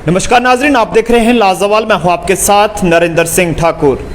नमस्कार नाजरीन, आप देख रहे हैं लाजवाल। मैं हूं आपके साथ नरेंद्र सिंह ठाकुर।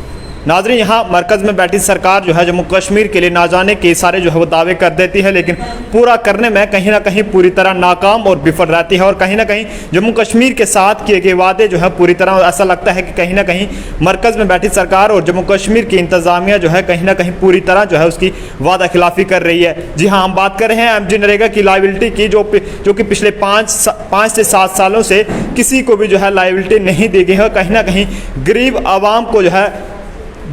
नाजरीन, यहाँ मरकज़ में बैठी सरकार जो है जम्मू कश्मीर के लिए ना जाने के सारे जो है वो दावे कर देती है, लेकिन पूरा करने में कहीं ना कहीं पूरी तरह नाकाम और विफल रहती है। और कहीं ना कहीं जम्मू कश्मीर के साथ किए गए वादे जो है पूरी तरह ऐसा लगता है कि कहीं ना कहीं मरकज़ में बैठी सरकार और जम्मू कश्मीर की इंतज़ामिया जो है कहीं ना कहीं पूरी तरह जो है उसकी वादा खिलाफ़ी कर रही है। जी हाँ, हम बात कर रहे हैं MG नरेगा की लाइबिलिटी की, जो कि पिछले 5 से 7 सालों से किसी को भी जो है लाइबिलिटी नहीं दी गई है। कहीं ना कहीं गरीब आवाम को जो है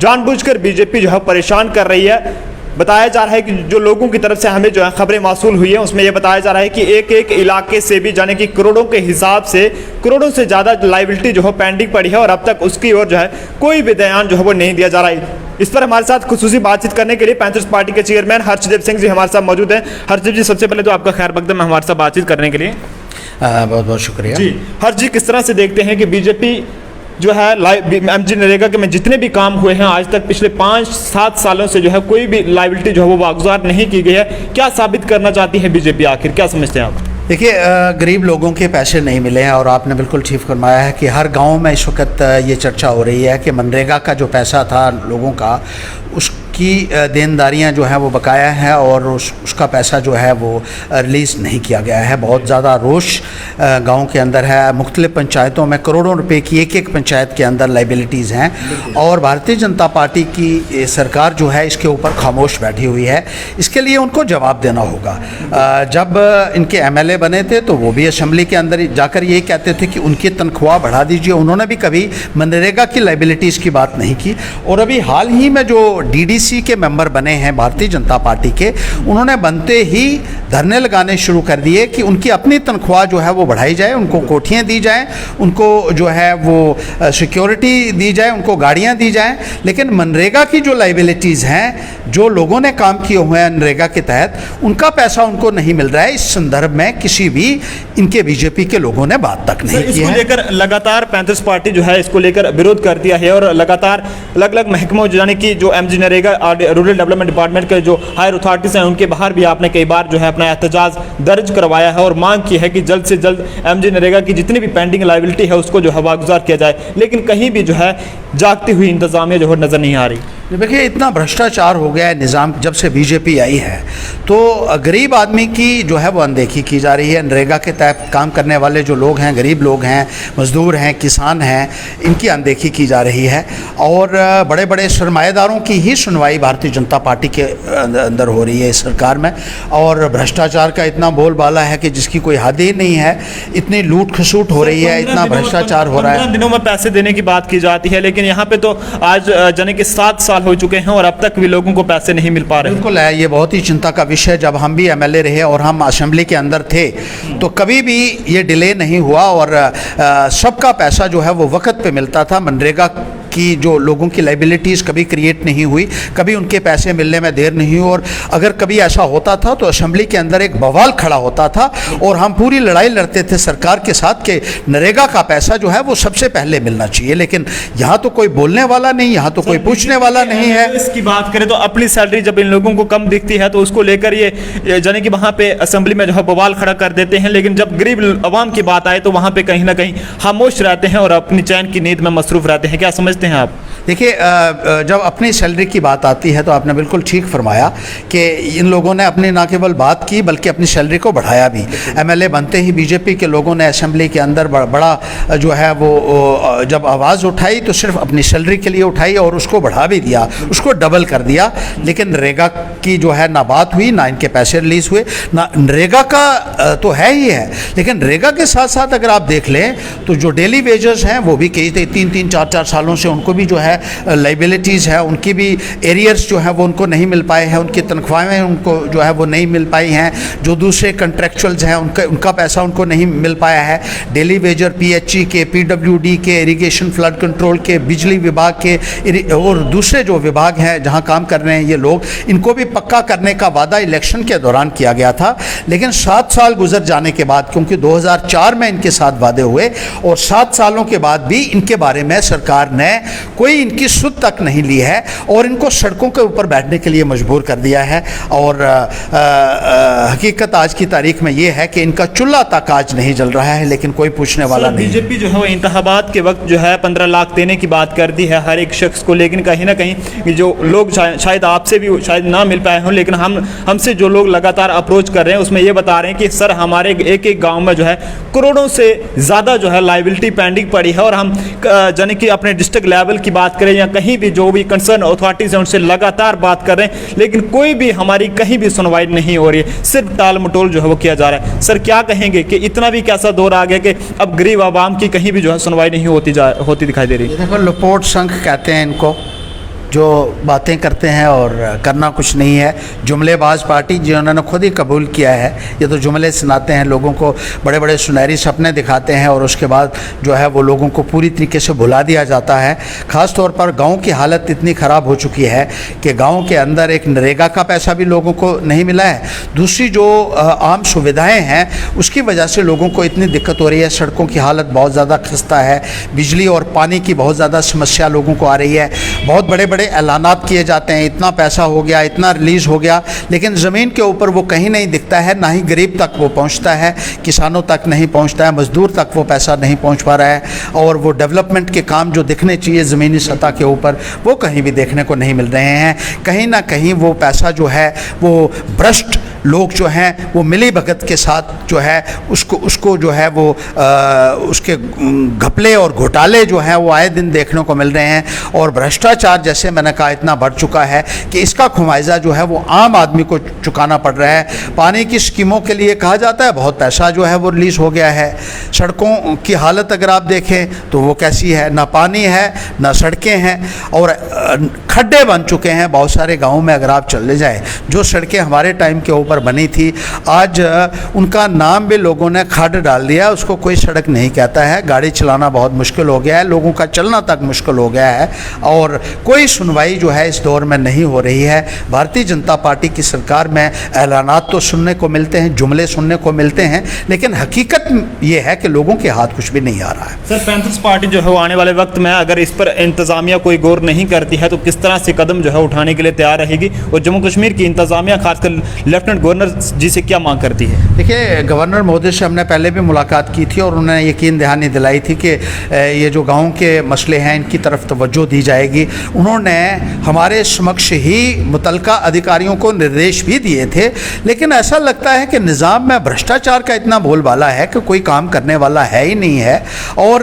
जानबूझकर बीजेपी जो है परेशान कर रही है। बताया जा रहा है कि जो लोगों की तरफ से हमें जो है खबरें मासूल हुई हैं उसमें यह बताया जा रहा है कि एक एक इलाके से भी जाने की करोड़ों के हिसाब से करोड़ों से ज़्यादा लाइबिलिटी जो है पेंडिंग पड़ी है और अब तक उसकी ओर जो है कोई भी बयान जो है वो नहीं दिया जा रहा है। इस पर हमारे साथ खुसूसी बातचीत करने के लिए पैंथर्स पार्टी के चेयरमैन हर्षदीप सिंह जी हमारे साथ मौजूद हैं। हर्षदीप जी, सबसे पहले तो आपका खैर मकदम है हमारे साथ बातचीत करने के लिए। बहुत बहुत शुक्रिया जी। हर्ष जी, किस तरह से देखते हैं कि बीजेपी जो है MG नरेगा के में जितने भी काम हुए हैं आज तक पिछले 5-7 सालों से जो है कोई भी लाइबिलिटी जो है वो वागुजार नहीं की गई है, क्या साबित करना चाहती है बीजेपी? आखिर क्या समझते हैं आप? देखिए, गरीब लोगों के पैसे नहीं मिले हैं और आपने बिल्कुल ठीक फरमाया है कि हर गांव में इस वक्त ये चर्चा हो रही है कि मनरेगा का जो पैसा था लोगों का, उसकी देनदारियां जो हैं वो बकाया है और उसका पैसा जो है वो रिलीज़ नहीं किया गया है। बहुत ज़्यादा रोष गांव के अंदर है। मुख्तलिफ़ पंचायतों में करोड़ों रुपए की एक पंचायत के अंदर लाइबिलिटीज़ हैं और भारतीय जनता पार्टी की सरकार जो है इसके ऊपर खामोश बैठी हुई है। इसके लिए उनको जवाब देना होगा। जब इनके MLA बने थे तो वो भी असेंबली के अंदर जाकर यही कहते थे कि उनकी तनख्वाह बढ़ा दीजिए। उन्होंने भी कभी मनरेगा की लाइबिलिटीज़ की बात नहीं की। और अभी हाल ही में जो DDC के मेंबर बने हैं भारतीय जनता पार्टी के, उन्होंने बनते ही धरने लगाने शुरू कर दिए कि उनकी अपनी तनख्वाह जो है वो बढ़ाई जाए, उनको कोठियाँ दी जाएं, उनको जो है वो सिक्योरिटी दी जाए, उनको गाड़ियाँ दी जाएं। लेकिन मनरेगा की जो लाइबिलिटीज़ हैं, जो लोगों ने काम किए हुए हैं मनरेगा के तहत, उनका पैसा उनको नहीं मिल रहा है। इस संदर्भ में किसी भी इनके बीजेपी के लोगों ने बात तक नहीं की है। इसको लेकर लगातार पैंथर्स पार्टी जो है इसको लेकर विरोध कर दिया है और लगातार अलग अलग महकमों यानी कि जो MG NREGA rural development department के जो हायर अथॉरिटीज हैं उनके बाहर भी आपने कई बार जो है अपना एहतजाज दर्ज करवाया है और मांग की है कि जल्द से जल्द MG नरेगा की जितनी भी पेंडिंग लाइबिलिटी है उसको जो है वागुजार किया जाए, लेकिन कहीं भी जो है जागती हुई इंतजामिया जो है नजर नहीं आ रही। देखिए, इतना भ्रष्टाचार हो गया है निज़ाम जब से बीजेपी आई है, तो गरीब आदमी की जो है वो अनदेखी की जा रही है। नरेगा के तहत काम करने वाले जो लोग हैं, गरीब लोग हैं, मज़दूर हैं, किसान हैं, इनकी अनदेखी की जा रही है और बड़े बड़े सरमाएदारों की ही सुनवाई भारतीय जनता पार्टी के अंदर हो रही है इस सरकार में। और भ्रष्टाचार का इतना बोलबाला है कि जिसकी कोई हद ही नहीं है। इतनी लूट खसूट हो रही है, इतना भ्रष्टाचार हो रहा है। 15 दिनों में पैसे देने की बात की जाती है, लेकिन यहाँ पे तो आज जाने के 7 साल हो चुके हैं और अब तक भी लोगों को पैसे नहीं मिल पा रहे। बिल्कुल है, ये बहुत ही चिंता का विषय। जब हम भी MLA रहे और हम असेंबली के अंदर थे तो कभी भी ये डिले नहीं हुआ और सबका पैसा जो है वो वक्त पे मिलता था। मनरेगा की जो लोगों की लाइबिलिटीज़ कभी क्रिएट नहीं हुई, कभी उनके पैसे मिलने में देर नहीं हुई और अगर कभी ऐसा होता था तो असेंबली के अंदर एक बवाल खड़ा होता था और हम पूरी लड़ाई लड़ते थे सरकार के साथ कि नरेगा का पैसा जो है वो सबसे पहले मिलना चाहिए। लेकिन यहाँ तो कोई बोलने वाला नहीं, यहाँ तो कोई पूछने वाला नहीं है। इसकी बात करें तो अपनी सैलरी जब इन लोगों को कम दिखती है तो उसको लेकर ये जाने कि वहाँ पे असेंबली में जो है बवाल खड़ा कर देते हैं, लेकिन जब गरीब आवाम की बात आए तो वहाँ पे कहीं ना कहीं खामोश रहते हैं और अपनी चैन की नींद में मसरूफ रहते हैं। क्या समझते हैं आप? देखिए, जब अपनी सैलरी की बात आती है तो आपने बिल्कुल ठीक फरमाया कि इन लोगों ने अपनी ना केवल बात की बल्कि अपनी सैलरी को बढ़ाया भी। MLA बनते ही बीजेपी के लोगों ने असेंबली के अंदर बड़ा जो है वो जब आवाज़ उठाई तो सिर्फ अपनी सैलरी के लिए उठाई और उसको बढ़ा भी दिया, उसको डबल कर दिया। लेकिन नरेगा की जो है ना बात हुई, ना इनके पैसे रिलीज़ हुए, ना नरेगा का तो है ही है। लेकिन नरेगा के साथ साथ अगर आप देख लें तो जो डेली वेजेस हैं वो भी कई 3-3, 4-4 सालों से उनको भी जो है लाइबिलिटीज़ है, उनकी भी एरियर्स जो है वो उनको नहीं मिल पाए हैं, उनकी तनख्वाहें उनको जो है वो नहीं मिल पाई हैं। जो दूसरे कंट्रेक्चुअल्स हैं उनका पैसा उनको नहीं मिल पाया है। डेली वेजर PHE के, PWD के, इरिगेशन फ्लड कंट्रोल के, बिजली विभाग के और दूसरे जो विभाग हैं जहां काम कर रहे हैं ये लोग, इनको भी पक्का करने का वादा इलेक्शन के दौरान किया गया था। लेकिन 7 साल गुजर जाने के बाद, क्योंकि 2004 में इनके साथ वादे हुए और 7 सालों के बाद भी इनके बारे में सरकार ने कोई कोई इनकी सुध तक नहीं ली है और इनको सड़कों के ऊपर बैठने के लिए मजबूर कर दिया है। और हकीकत आज की तारीख में ये है कि इनका चूल्हा तक आज नहीं जल रहा है, लेकिन कोई पूछने वाला नहीं। बीजेपी जो है वो इंतखाबात के वक्त जो है 15 लाख देने की बात कर दी है हर एक शख्स को, लेकिन कहीं ना कहीं जो लोग शायद आपसे भी शायद ना मिल पाए हों, लेकिन हमसे जो लोग लगातार अप्रोच कर रहे हैं उसमें ये बता रहे हैं कि सर हमारे एक एक गांव में जो है करोड़ों से ज़्यादा जो है लाइबिलिटी पेंडिंग पड़ी है, और हम यानी कि अपने डिस्ट्रिक्ट लेवल की बात करें या कहीं भी जो भी कंसर्न अथॉरिटीज़ हैं उनसे लगातार बात कर रहे हैं, लेकिन कोई भी हमारी कहीं भी सुनवाई नहीं हो रही है, सिर्फ टाल मटोल जो है वो किया जा रहा है। सर क्या कहेंगे कि इतना भी कैसा दौर आ गया कि अब गरीब आवाम की कहीं भी जो है सुनवाई नहीं होती दिखाई दे रही है? देखो, लुपोट संघ कहते हैं इनको, जो बातें करते हैं और करना कुछ नहीं है। जुमलेबाज पार्टी जिन्होंने खुद ही कबूल किया है, ये तो जुमले सुनाते हैं लोगों को, बड़े बड़े सुनहरी सपने दिखाते हैं और उसके बाद जो है वो लोगों को पूरी तरीके से भुला दिया जाता है। ख़ास तौर पर गांव की हालत इतनी ख़राब हो चुकी है कि गांव के अंदर एक नरेगा का पैसा भी लोगों को नहीं मिला है। दूसरी जो आम सुविधाएँ हैं उसकी वजह से लोगों को इतनी दिक्कत हो रही है। सड़कों की हालत बहुत ज़्यादा खस्ता है, बिजली और पानी की बहुत ज़्यादा समस्या लोगों को आ रही है। बहुत बड़े बड़े ऐलानात किए जाते हैं, इतना पैसा हो गया, इतना रिलीज़ हो गया, लेकिन ज़मीन के ऊपर वो कहीं नहीं दिखता है, ना ही गरीब तक वो पहुंचता है, किसानों तक नहीं पहुंचता है, मज़दूर तक वो पैसा नहीं पहुंच पा रहा है। और वो डेवलपमेंट के काम जो दिखने चाहिए ज़मीनी सतह के ऊपर वो कहीं भी देखने को नहीं मिल रहे हैं। कहीं ना कहीं वो पैसा जो है वो भ्रष्ट लोग जो हैं वो मिली भगत के साथ जो है उसको जो है वो उसके घपले और घोटाले जो हैं वो आए दिन देखने को मिल रहे हैं। और भ्रष्टाचार जैसे मैंने कहा इतना बढ़ चुका है कि इसका खुमाइजा जो है वो आम आदमी को चुकाना पड़ रहा है। पानी की स्कीमों के लिए कहा जाता है बहुत पैसा जो है वो रिलीज़ हो गया है। सड़कों की हालत अगर आप देखें तो वो कैसी है, ना पानी है ना सड़कें हैं और खड्डे बन चुके हैं बहुत सारे गाँवों में। अगर आप चले जाएँ, जो सड़कें हमारे टाइम के ऊपर बनी थी आज उनका नाम भी लोगों ने खड्ड डाल दिया, उसको कोई सड़क नहीं कहता है। गाड़ी चलाना बहुत मुश्किल हो गया है, लोगों का चलना तक मुश्किल हो गया है और कोई सुनवाई जो है इस दौर में नहीं हो रही है। भारतीय जनता पार्टी की सरकार में ऐलानात तो सुनने को मिलते हैं, जुमले सुनने को मिलते हैं, लेकिन हकीकत ये है कि लोगों के हाथ कुछ भी नहीं आ रहा है। सर, पैंथर्स पार्टी जो है वो आने वाले वक्त में अगर इस पर इंतजामिया कोई गौर नहीं करती है तो किस तरह से कदम जो है उठाने के लिए तैयार रहेगी और जम्मू कश्मीर की इंतजामिया खासकर लेफ्टिनेंट गवर्नर जी से क्या मांग करती है? देखिए, गवर्नर महोदय से हमने पहले भी मुलाकात की थी और उन्होंने यकीन दहानी दिलाई थी कि ये जो गाँव के मसले हैं इनकी तरफ तवज्जो दी जाएगी। उन्होंने हमारे समक्ष ही मुतलका अधिकारियों को निर्देश भी दिए थे, लेकिन ऐसा लगता है कि निज़ाम में भ्रष्टाचार का इतना बोलबाला है कि कोई काम करने वाला है ही नहीं है और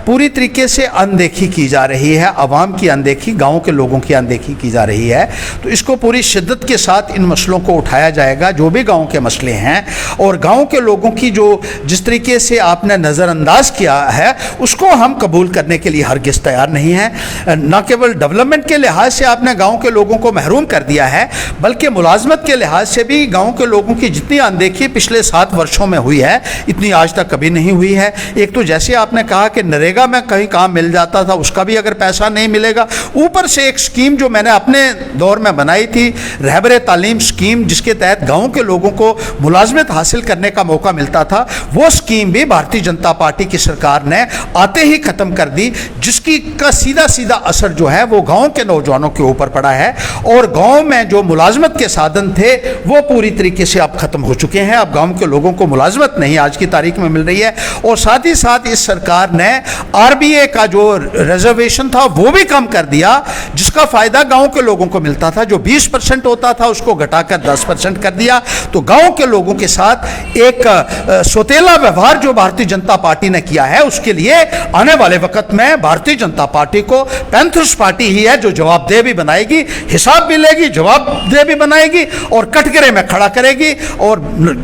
पूरी तरीके से अनदेखी की जा रही है। आवाम की अनदेखी, गाँव के लोगों की अनदेखी की जा रही है। तो इसको पूरी शिद्दत के साथ इन मसलों को उठाया जाएगा, जो भी गाँव के मसले हैं। और गाँव के लोगों की जो जिस तरीके से आपने नज़रअंदाज किया है उसको हम कबूल करने के लिए हरगिज़ तैयार नहीं हैं। न केवल डेवलपमेंट के लिहाज से आपने गाँव के लोगों को महरूम कर दिया है, बल्कि मुलाजमत के लिहाज से भी गाँव के लोगों की जितनी अनदेखी पिछले 7 वर्षों में हुई है इतनी आज तक कभी नहीं हुई है। एक तो जैसे आपने कहा कि नरेगा में कहीं काम मिल जाता था, उसका भी अगर पैसा नहीं मिलेगा, ऊपर से एक स्कीम जो मैंने अपने दौर में बनाई थी, रहबर तालीम स्कीम, जिसके तहत गाँव के लोगों को मुलाजमत हासिल करने का मौका मिलता था, वो स्कीम भी भारतीय जनता पार्टी की सरकार ने आते ही ख़त्म कर दी, जिसकी का सीधा सीधा असर जो है वो गाँव के नौजवानों के ऊपर पड़ा है। और गाँव में जो मुलाजमत के साधन थे वो पूरी तरीके से अब ख़त्म हो चुके हैं। अब गाँव के लोगों को मुलाजमत नहीं आज की तारीख में मिल रही है। और साथ ही साथ इस सरकार ने RBA का जो रिजर्वेशन था वो भी कम कर दिया, जिसका फ़ायदा गाँव के लोगों को मिलता था। जो 20% होता था उसको घटाकर 10% कर दिया। तो गाँव के लोगों के साथ एक सौतेला व्यवहार जो भारतीय जनता पार्टी ने किया है, उसके लिए आने वाले वक्त में भारतीय जनता पार्टी को पैंथर्स पार्टी ही है जो जवाबदेह भी बनाएगी, हिसाब भी लेगी, जवाबदेह भी बनाएगी और कटघरे में खड़ा करेगी। और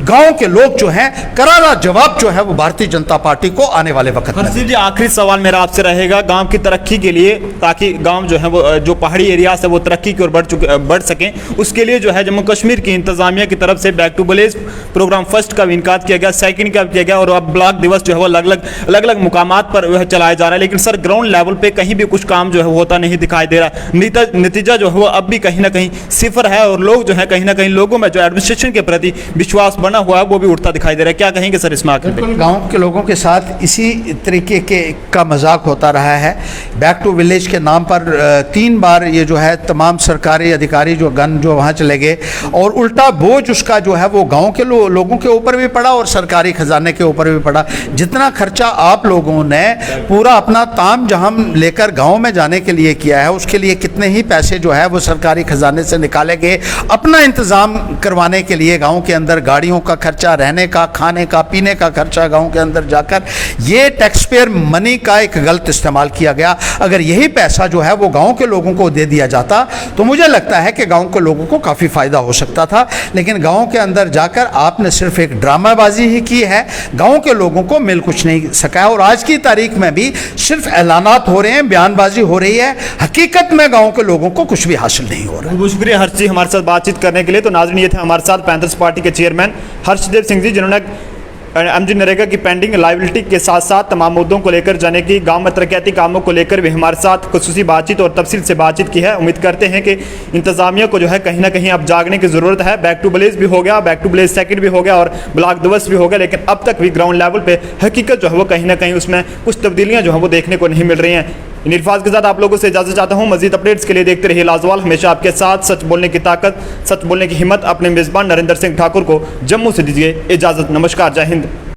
गांव के लोग जो हैं करारा जवाब जो है वो भारतीय जनता पार्टी को आने वाले वक्त में। जी, आखिरी सवाल मेरा आपसे रहेगा, गांव की तरक्की के लिए, ताकि गांव जो है वो जो पहाड़ी एरिया से वो तरक्की की ओर बढ़ सकें, उसके लिए जो है जम्मू कश्मीर की इंतजामिया इंतजामिया की तरफ से back to village programme first का भी इनका किया गया, सेकंड का भी किया गया और अब ब्लॉक दिवस जो है वो अलग अलग मुकामात पर वह चलाया जा रहा है। लेकिन सर ग्राउंड लेवल पे कहीं भी कुछ काम जो है वो होता नहीं दिखाई दे रहा। नतीजा जो है वो अब भी कहीं ना कहीं सिफर है और लोग जो है कहीं ना कहीं लोगों में जो एडमिनिस्ट्रेशन के प्रति विश्वास बना हुआ है वो भी उठता दिखाई दे रहा है। क्या कहेंगे सर इसमें आखिर बिल्कुल गांव के लोगों के साथ इसी तरीके का मजाक होता रहा है। बैक टू विलेज के नाम पर 3 बार ये जो है तमाम सरकारी अधिकारी जो वहाँ चले गए और उल्टा बोझ उसका जो है वो गांव के लोगों के ऊपर भी पड़ा और सरकारी खजाने के ऊपर भी पड़ा। जितना खर्चा आप लोगों ने पूरा अपना ताम जहां लेकर गांव में जाने के लिए किया है उसके लिए कितने ही पैसे जो है वो सरकारी खजाने से निकाले गए अपना इंतज़ाम करवाने के लिए। गांव के अंदर गाड़ियों का खर्चा, रहने का, खाने का, पीने का खर्चा गांव के अंदर जाकर ये टैक्स पेयर मनी का एक गलत इस्तेमाल किया गया। अगर यही पैसा जो है वो गांव के लोगों को दे दिया जाता तो मुझे लगता है कि गांव के लोगों को काफ़ी फ़ायदा हो सकता था। लेकिन गांव के अंदर जाकर आपने सिर्फ एक ड्रामाबाजी ही की है, गांव के लोगों को मिल कुछ नहीं सका है। और आज की तारीख में भी सिर्फ ऐलानात हो रहे हैं, बयानबाजी हो रही है, हकीकत में गांव के लोगों को कुछ भी हासिल नहीं हो रहा है। बहुत शुक्रिया हर्ष जी हमारे साथ बातचीत करने के लिए। तो नाज़रीन ये थे हमारे साथ पैंथर्स पार्टी के चेयरमैन हर्षदेव सिंह जी, जिन्होंने एमजी नरेगा की पेंडिंग लाइबिलिटी के साथ साथ तमाम मुद्दों को लेकर जाने की, गांव में तरक्याती कामों को लेकर भी हमारे साथ खुसूसी बातचीत और तफसील से बातचीत की है। उम्मीद करते हैं कि इंतजामिया को जो है कहीं ना कहीं अब जागने की ज़रूरत है। बैक टू विलेज भी हो गया, बैक टू विलेज सेकंड भी हो गया और ब्लॉक दिवस भी हो गया, लेकिन अब तक भी ग्राउंड लेवल पे हकीकत जो है वो कहीं ना कहीं उसमें कुछ तब्दीलियाँ जो है वो देखने को नहीं मिल रही हैं। इन अल्फाज के साथ आप लोगों से इजाज़त चाहता हूँ। मजीद अपडेट्स के लिए देखते रहिए लाजवाल, हमेशा आपके साथ। सच बोलने की ताकत, सच बोलने की हिम्मत। अपने मेज़बान नरेंद्र सिंह ठाकुर को जम्मू से दीजिए इजाज़त। नमस्कार, जय हिंद।